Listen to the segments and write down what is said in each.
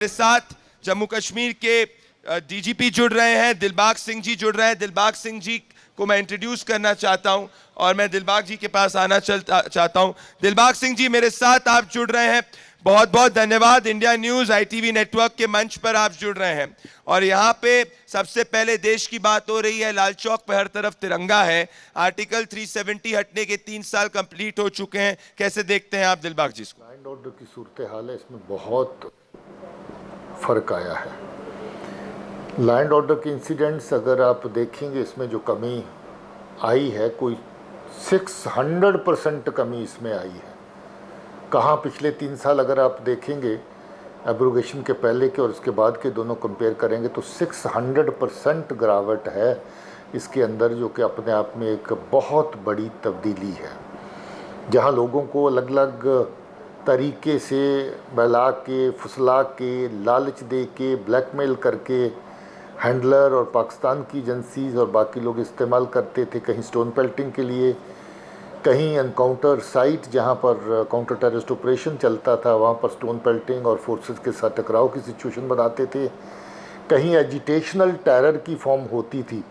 मेरे साथ जम्मू कश्मीर के डीजीपी जुड़ रहे हैं, दिलबाग सिंह जी जुड़ रहे हैं। दिलबाग सिंह जी को मैं इंट्रोड्यूस करना चाहता हूं और मैं दिलबाग जी के पास आना चाहता हूं। दिलबाग सिंह जी मेरे साथ आप जुड़ रहे हैं, बहुत बहुत धन्यवाद। इंडिया न्यूज ITV नेटवर्क के मंच पर आप जुड़ रहे हैं और यहाँ पे सबसे पहले देश की बात हो रही है। लाल चौक पर हर तरफ तिरंगा है। आर्टिकल 370 हटने के 3 साल कंप्लीट हो चुके हैं, कैसे देखते हैं आप दिलबाग जी इसको? लॉ एंड ऑर्डर की सूरत हाल है, इसमें बहुत फ़र्क आया है। लॉ एंड ऑर्डर के इंसिडेंट्स अगर आप देखेंगे, इसमें जो कमी आई है, कोई 600% कमी इसमें आई है। कहाँ पिछले 3 साल अगर आप देखेंगे, एब्रोगेशन के पहले के और उसके बाद के दोनों कंपेयर करेंगे तो 600% गिरावट है इसके अंदर, जो कि अपने आप में एक बहुत बड़ी तब्दीली है। जहाँ लोगों को अलग अलग तरीके से बहला के, फुसला के, लालच दे के, ब्लैकमेल करके हैंडलर और पाकिस्तान की एजेंसीज़ और बाकी लोग इस्तेमाल करते थे, कहीं स्टोन पेल्टिंग के लिए, कहीं एनकाउंटर साइट जहाँ पर काउंटर टेररिस्ट ऑपरेशन चलता था वहाँ पर स्टोन पेल्टिंग और फोर्सेस के साथ टकराव की सिचुएशन बनाते थे, कहीं एजिटेशनल टेरर की फॉर्म होती थी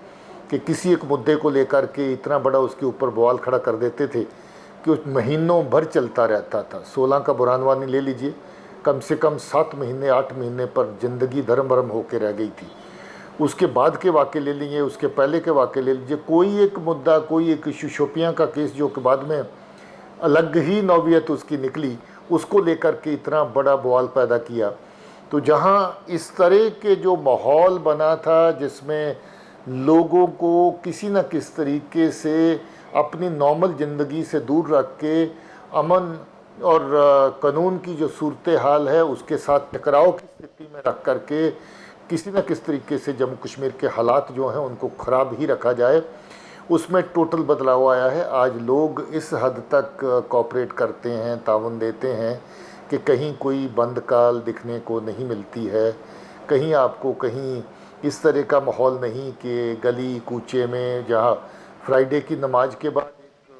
कि किसी एक मुद्दे को लेकर के इतना बड़ा उसके ऊपर बवाल खड़ा कर देते थे कि उस महीनों भर चलता रहता था। 16 का बुरहानवानी ले लीजिए, कम से कम 7 महीने 8 महीने पर ज़िंदगी धर्म भरम होकर रह गई थी। उसके बाद के वाक़े ले लीजिए, उसके पहले के वाक़े ले लीजिए, कोई एक मुद्दा, कोई एक इशू, शोपियां का केस जो कि बाद में अलग ही नौवियत उसकी निकली, उसको लेकर के इतना बड़ा बवाल पैदा किया। तो जहाँ इस तरह के जो माहौल बना था जिसमें लोगों को किसी न किस तरीके से अपनी नॉर्मल ज़िंदगी से दूर रख के अमन और कानून की जो सूरत हाल है उसके साथ टकराव की स्थिति में रख करके किसी न किस तरीके से जम्मू कश्मीर के हालात जो हैं उनको ख़राब ही रखा जाए, उसमें टोटल बदलाव आया है। आज लोग इस हद तक कोऑपरेट करते हैं, ताउन देते हैं कि कहीं कोई बंद काल दिखने को नहीं मिलती है, कहीं आपको कहीं इस तरह का माहौल नहीं कि गली कूचे में जहाँ फ्राइडे की नमाज के बाद एक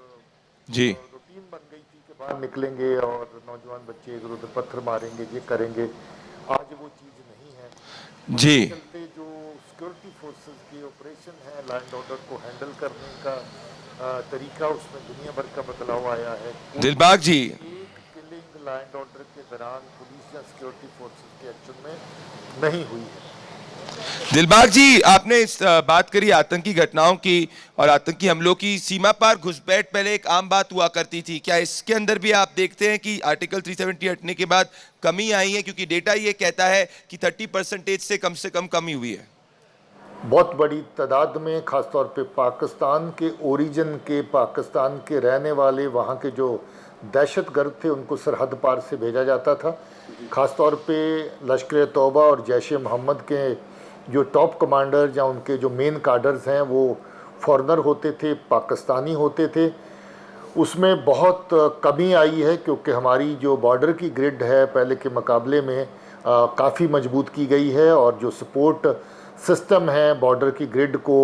जी रूटीन बन गई थी कि बाहर निकलेंगे और नौजवान बच्चे इधर उधर पत्थर मारेंगे, ये करेंगे, आज वो चीज़ नहीं है। जी चलते जो सिक्योरिटी फोर्सेस के ऑपरेशन है, लॉ एंड ऑर्डर को हैंडल करने का तरीका, उसमें दुनिया भर का बदलाव आया है। दिलबाग जी, एक किलिंग लॉ एंड ऑर्डर के दौरान पुलिस या सिक्योरिटी फोर्सेस के एक्शन में नहीं हुई है। दिलबाग जी आपने इस बात करी आतंकी घटनाओं की और आतंकी हमलों की। सीमा पार घुसपैठ पहले एक आम बात हुआ करती थी, क्या इसके अंदर भी आप देखते हैं कि आर्टिकल 370 हटने के बाद कमी आई है? क्योंकि डेटा ये कहता है कि 30% से कम कमी हुई है। बहुत बड़ी तादाद में, ख़ासतौर पे पाकिस्तान के ओरिजिन के, पाकिस्तान के रहने वाले, वहाँ के जो दहशतगर्द थे उनको सरहद पार से भेजा जाता था। ख़ासतौर पे लश्कर तौबा और जैश मोहम्मद के जो टॉप कमांडर या उनके जो मेन काडर्स हैं वो फॉरेनर होते थे, पाकिस्तानी होते थे। उसमें बहुत कमी आई है क्योंकि हमारी जो बॉर्डर की ग्रिड है पहले के मुकाबले में काफ़ी मजबूत की गई है और जो सपोर्ट सिस्टम है बॉर्डर की ग्रिड को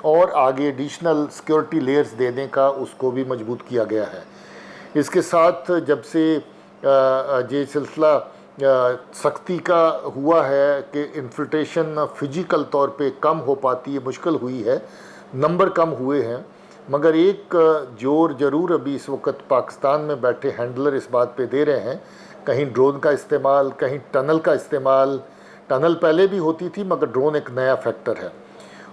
और आगे एडिशनल सिक्योरिटी लेयर्स देने का, उसको भी मजबूत किया गया है। इसके साथ जब से ये सिलसिला सख्ती का हुआ है कि इन्फिल्ट्रेशन फिजिकल तौर पे कम हो पाती है, मुश्किल हुई है, नंबर कम हुए हैं, मगर एक जोर ज़रूर अभी इस वक्त पाकिस्तान में बैठे हैंडलर इस बात पे दे रहे हैं, कहीं ड्रोन का इस्तेमाल, कहीं टनल का इस्तेमाल। टनल पहले भी होती थी मगर ड्रोन एक नया फैक्टर है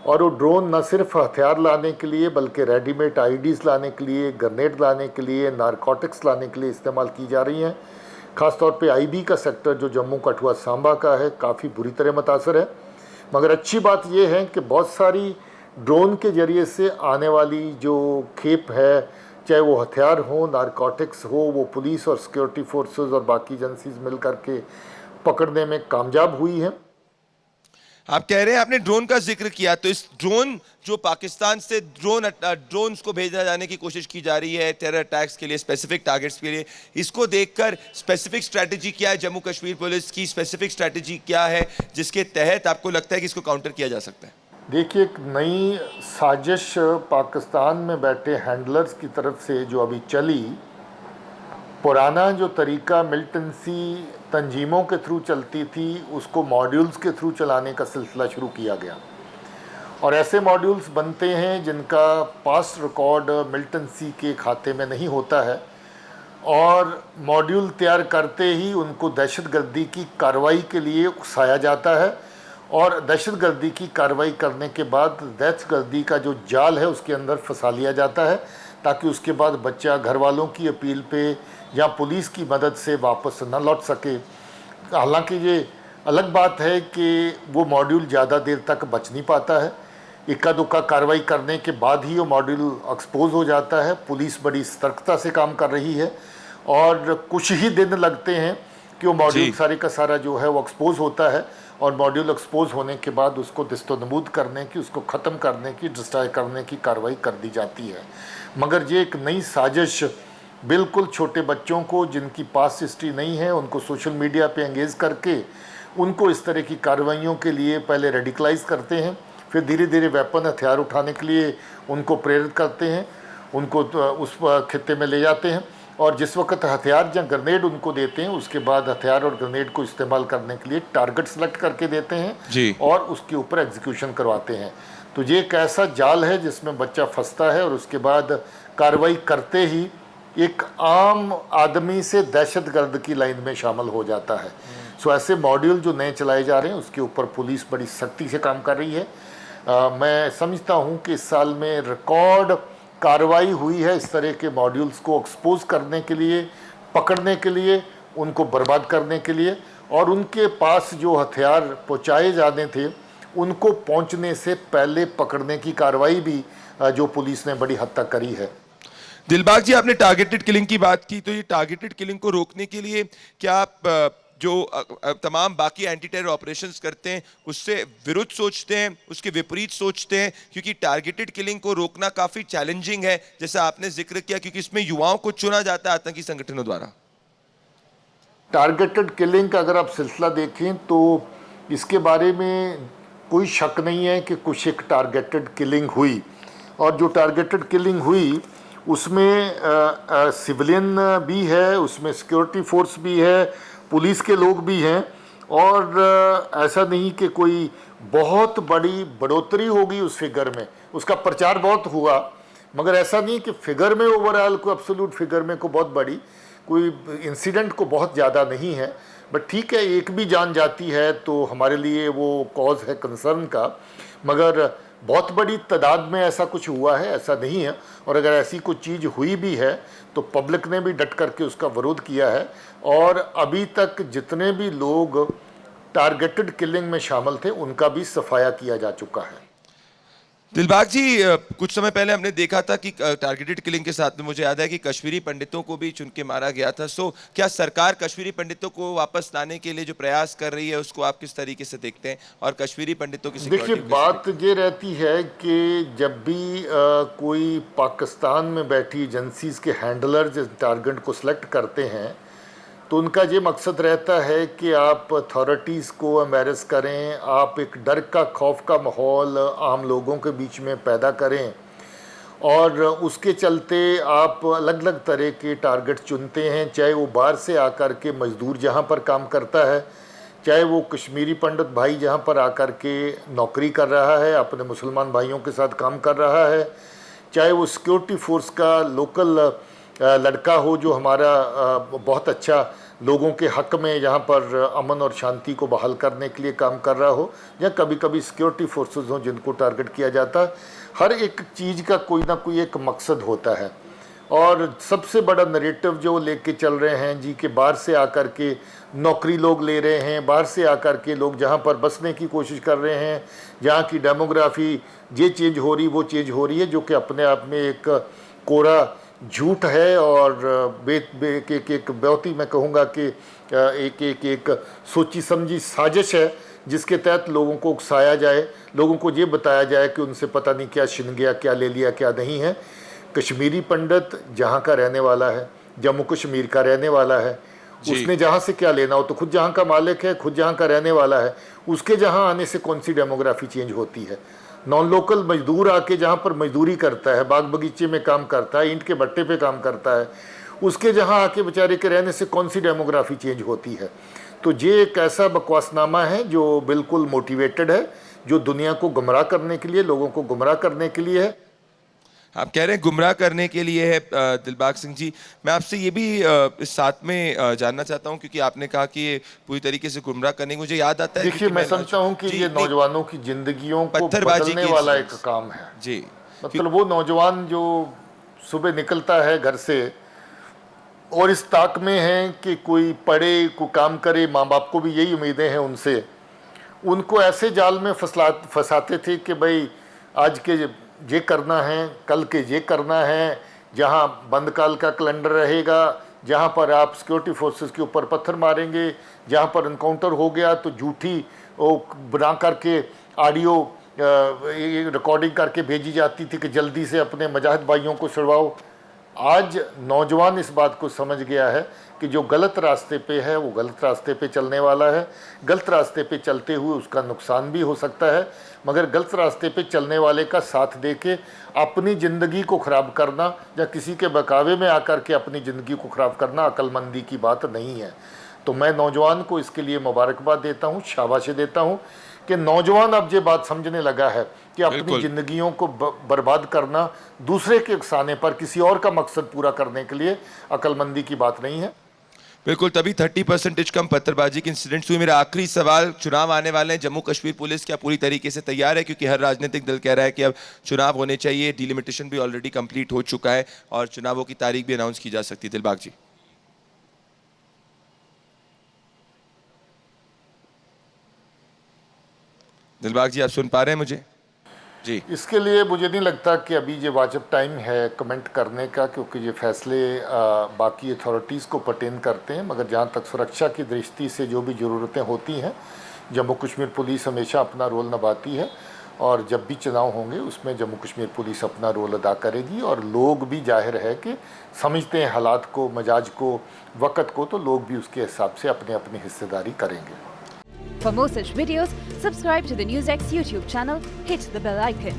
और वो ड्रोन न सिर्फ हथियार लाने के लिए बल्कि रेडीमेड आईडीज़ लाने के लिए, ग्रेनेड लाने के लिए, नारकोटिक्स लाने के लिए इस्तेमाल की जा रही हैं। ख़ासतौर पे आईबी का सेक्टर जो जम्मू कठुआ सांबा का है काफ़ी बुरी तरह मुतासर है। मगर अच्छी बात यह है कि बहुत सारी ड्रोन के ज़रिए से आने वाली जो खेप है, चाहे वो हथियार हो, नारकोटिक्स हो, वो पुलिस और सिक्योरिटी फोर्सेस और बाकी एजेंसीज मिल करके पकड़ने में कामयाब हुई है। आप कह रहे हैं, आपने ड्रोन का जिक्र किया, तो इस ड्रोन जो पाकिस्तान से ड्रोन्स को भेजा जाने की कोशिश की जा रही है टेरर अटैक्स के लिए, स्पेसिफिक टारगेट्स के लिए, इसको देखकर स्पेसिफिक स्ट्रैटेजी क्या है जम्मू कश्मीर पुलिस की? स्पेसिफिक स्ट्रैटेजी क्या है जिसके तहत आपको लगता है कि इसको काउंटर किया जा सकता है? देखिए, एक नई साजिश पाकिस्तान में बैठे हैंडलर्स की तरफ से जो अभी चली, पुराना जो तरीका मिलिटेंसी तंजीमों के थ्रू चलती थी उसको मॉड्यूल्स के थ्रू चलाने का सिलसिला शुरू किया गया, और ऐसे मॉड्यूल्स बनते हैं जिनका पास्ट रिकॉर्ड मिलिटेंसी के खाते में नहीं होता है, और मॉड्यूल तैयार करते ही उनको दहशतगर्दी की कार्रवाई के लिए उकसाया जाता है, और दहशतगर्दी की कार्रवाई करने के बाद दहशतगर्दी का जो जाल है उसके अंदर फंसा लिया जाता है, ताकि उसके बाद बच्चा घर वालों की अपील पे या पुलिस की मदद से वापस न लौट सके। हालांकि ये अलग बात है कि वो मॉड्यूल ज़्यादा देर तक बच नहीं पाता है, इक्का दुक्का कार्रवाई करने के बाद ही वो मॉड्यूल एक्सपोज हो जाता है। पुलिस बड़ी सतर्कता से काम कर रही है और कुछ ही दिन लगते हैं कि वो मॉड्यूल सारे का सारा जो है वो एक्सपोज होता है, और मॉड्यूल एक्सपोज होने के बाद उसको दिस्तो-नबूद करने की, उसको ख़त्म करने की, डिस्ट्रॉय करने की कार्रवाई कर दी जाती है। मगर ये एक नई साजिश बिल्कुल छोटे बच्चों को जिनकी पास्ट हिस्ट्री नहीं है उनको सोशल मीडिया पे एंगेज करके उनको इस तरह की कार्रवाइयों के लिए पहले रेडिकलाइज करते हैं, फिर धीरे धीरे वेपन हथियार उठाने के लिए उनको प्रेरित करते हैं, उनको उस खित्ते में ले जाते हैं, और जिस वक्त हथियार या ग्रेनेड उनको देते हैं उसके बाद हथियार और ग्रेनेड को इस्तेमाल करने के लिए टारगेट सेलेक्ट करके देते हैं और उसके ऊपर एग्जीक्यूशन करवाते हैं। तो ये एक ऐसा जाल है जिसमें बच्चा फंसता है और उसके बाद कार्रवाई करते ही एक आम आदमी से दहशतगर्द की लाइन में शामिल हो जाता है। सो ऐसे मॉड्यूल जो नए चलाए जा रहे हैं उसके ऊपर पुलिस बड़ी सख्ती से काम कर रही है। मैं समझता हूँ कि इस साल में रिकॉर्ड कार्रवाई हुई है इस तरह के मॉड्यूल्स को एक्सपोज करने के लिए, पकड़ने के लिए, उनको बर्बाद करने के लिए, और उनके पास जो हथियार पहुँचाए जाने थे उनको पहुँचने से पहले पकड़ने की कार्रवाई भी जो पुलिस ने बड़ी हद तक करी है। दिलबाग जी, आपने टारगेटेड किलिंग की बात की, तो ये टारगेटेड किलिंग को रोकने के लिए क्या आप जो तमाम बाकी एंटी टेरर ऑपरेशंस करते हैं उससे विरुद्ध सोचते हैं, उसके विपरीत सोचते हैं? क्योंकि टारगेटेड किलिंग को रोकना काफ़ी चैलेंजिंग है, जैसा आपने जिक्र किया, क्योंकि इसमें युवाओं को चुना जाता है आतंकी संगठनों द्वारा। टारगेटेड किलिंग का अगर आप सिलसिला देखें तो इसके बारे में कोई शक नहीं है कि कुछ एक टारगेटेड किलिंग हुई, और जो टारगेटेड किलिंग हुई उसमें सिविलियन भी है, उसमें सिक्योरिटी फोर्स भी है, पुलिस के लोग भी हैं, और ऐसा नहीं कि कोई बहुत बड़ी बढ़ोतरी होगी उस फिगर में। उसका प्रचार बहुत हुआ, मगर ऐसा नहीं कि फिगर में ओवरऑल को एब्सोल्यूट फिगर में को बहुत बड़ी कोई इंसिडेंट को बहुत ज़्यादा नहीं है। बट ठीक है, एक भी जान जाती है तो हमारे लिए वो कॉज है कंसर्न का, मगर बहुत बड़ी तादाद में ऐसा कुछ हुआ है ऐसा नहीं है। और अगर ऐसी कोई चीज़ हुई भी है तो पब्लिक ने भी डट करके उसका विरोध किया है, और अभी तक जितने भी लोग टारगेटेड किलिंग में शामिल थे उनका भी सफाया किया जा चुका है। दिलबाग जी, कुछ समय पहले हमने देखा था कि टारगेटेड किलिंग के साथ में मुझे याद है कि कश्मीरी पंडितों को भी चुन के मारा गया था। सो क्या सरकार कश्मीरी पंडितों को वापस लाने के लिए जो प्रयास कर रही है उसको आप किस तरीके से देखते हैं, और कश्मीरी पंडितों की देखिए, बात ये रहती है कि जब भी कोई पाकिस्तान में बैठी एजेंसीज के हैंडलर जिस टारगेट को सिलेक्ट करते हैं तो उनका ये मकसद रहता है कि आप अथॉरिटीज़ को एम्बेरस करें, आप एक डर का खौफ का माहौल आम लोगों के बीच में पैदा करें, और उसके चलते आप अलग अलग तरह के टारगेट चुनते हैं, चाहे वो बाहर से आकर के मज़दूर जहाँ पर काम करता है, चाहे वो कश्मीरी पंडित भाई जहाँ पर आकर के नौकरी कर रहा है, अपने मुसलमान भाइयों के साथ काम कर रहा है, चाहे वो सिक्योरिटी फोर्स का लोकल लड़का हो जो हमारा बहुत अच्छा लोगों के हक़ में यहाँ पर अमन और शांति को बहाल करने के लिए काम कर रहा हो, या कभी कभी सिक्योरिटी फोर्सेस हों जिनको टारगेट किया जाता है। हर एक चीज़ का कोई ना कोई एक मकसद होता है, और सबसे बड़ा नरेटिव जो लेके चल रहे हैं जी कि बाहर से आकर के नौकरी लोग ले रहे हैं, बाहर से आकर के लोग जहाँ पर बसने की कोशिश कर रहे हैं, जहाँ की डेमोग्राफी ये चेंज हो रही वो चेंज हो रही है, जो कि अपने आप में एक कोरा झूठ है, और एक बहुत ही मैं कहूँगा कि एक सोची समझी साजिश है जिसके तहत लोगों को उकसाया जाए, लोगों को ये बताया जाए कि उनसे पता नहीं क्या छिन गया, क्या ले लिया, क्या नहीं है। कश्मीरी पंडित जहाँ का रहने वाला है, जम्मू कश्मीर का रहने वाला है, उसने जहाँ से क्या लेना हो, तो खुद जहाँ का मालिक है, खुद जहाँ का रहने वाला है, उसके जहाँ आने से कौन सी डेमोग्राफी चेंज होती है। नॉन लोकल मजदूर आके जहाँ पर मजदूरी करता है, बाग बगीचे में काम करता है, ईंट के भट्टे पे काम करता है, उसके जहाँ आके बेचारे के रहने से कौन सी डेमोग्राफी चेंज होती है। तो ये एक ऐसा बकवासनामा है जो बिल्कुल मोटिवेटेड है, जो दुनिया को गुमराह करने के लिए, लोगों को गुमराह करने के लिए है। आप कह रहे हैं गुमराह करने के लिए है दिलबाग सिंह जी। मैं आपसे ये भी इस साथ में जानना चाहता हूं, क्योंकि आपने कहा कि ये पूरी तरीके से गुमराह करने, मुझे याद आता है, देखिए, मैं समझता हूं कि ये नौजवानों की जिंदगियों को बदलने वाला एक काम है जी। मतलब वो नौजवान जो सुबह निकलता है घर से और इस ताक में है कि कोई पढ़े, कोई काम करे, माँ बाप को भी यही उम्मीदें हैं उनसे, उनको ऐसे जाल में फंसाते थे कि भाई आज के ये करना है, कल के ये करना है, जहाँ बंद काल का कैलेंडर रहेगा, जहाँ पर आप सिक्योरिटी फोर्सेस के ऊपर पत्थर मारेंगे, जहाँ पर इनकाउंटर हो गया तो झूठी वो बना करके ऑडियो रिकॉर्डिंग करके भेजी जाती थी कि जल्दी से अपने मुजाहिद भाइयों को छुड़वाओ। आज नौजवान इस बात को समझ गया है कि जो गलत रास्ते पे है वो गलत रास्ते पे चलने वाला है। गलत रास्ते पे चलते हुए उसका नुकसान भी हो सकता है, मगर गलत रास्ते पे चलने वाले का साथ दे के अपनी ज़िंदगी को ख़राब करना या किसी के बहकावे में आकर के अपनी ज़िंदगी को ख़राब करना अक्लमंदी की बात नहीं है। तो मैं नौजवान को इसके लिए मुबारकबाद देता हूँ, शाबाशी देता हूँ कि नौजवान अब ये बात समझने लगा है कि अपनी ज़िंदगियों को बर्बाद करना दूसरे के उकसाने पर किसी और का मकसद पूरा करने के लिए अक्लमंदी की बात नहीं है। बिल्कुल, तभी 30% कम पत्थरबाजी के इंसिडेंट्स हुए। मेरा आखिरी सवाल, चुनाव आने वाले हैं, जम्मू कश्मीर पुलिस क्या पूरी तरीके से तैयार है? क्योंकि हर राजनीतिक दल कह रहा है कि अब चुनाव होने चाहिए, डिलिमिटेशन भी ऑलरेडी कंप्लीट हो चुका है और चुनावों की तारीख भी अनाउंस की जा सकती है। दिलबाग जी, दिलबाग जी, आप सुन पा रहे हैं मुझे? जी। इसके लिए मुझे नहीं लगता कि अभी ये वाजिब टाइम है कमेंट करने का, क्योंकि ये फैसले बाकी अथॉरिटीज़ को पर्टेन करते हैं। मगर जहाँ तक सुरक्षा की दृष्टि से जो भी ज़रूरतें होती हैं, जम्मू कश्मीर पुलिस हमेशा अपना रोल निभाती है और जब भी चुनाव होंगे उसमें जम्मू कश्मीर पुलिस अपना रोल अदा करेगी। और लोग भी जाहिर है कि समझते हैं हालात को, मिजाज को, वक़्त को, तो लोग भी उसके हिसाब से अपने अपनी हिस्सेदारी करेंगे। For more such videos, subscribe to the NewsX YouTube channel, hit the bell icon.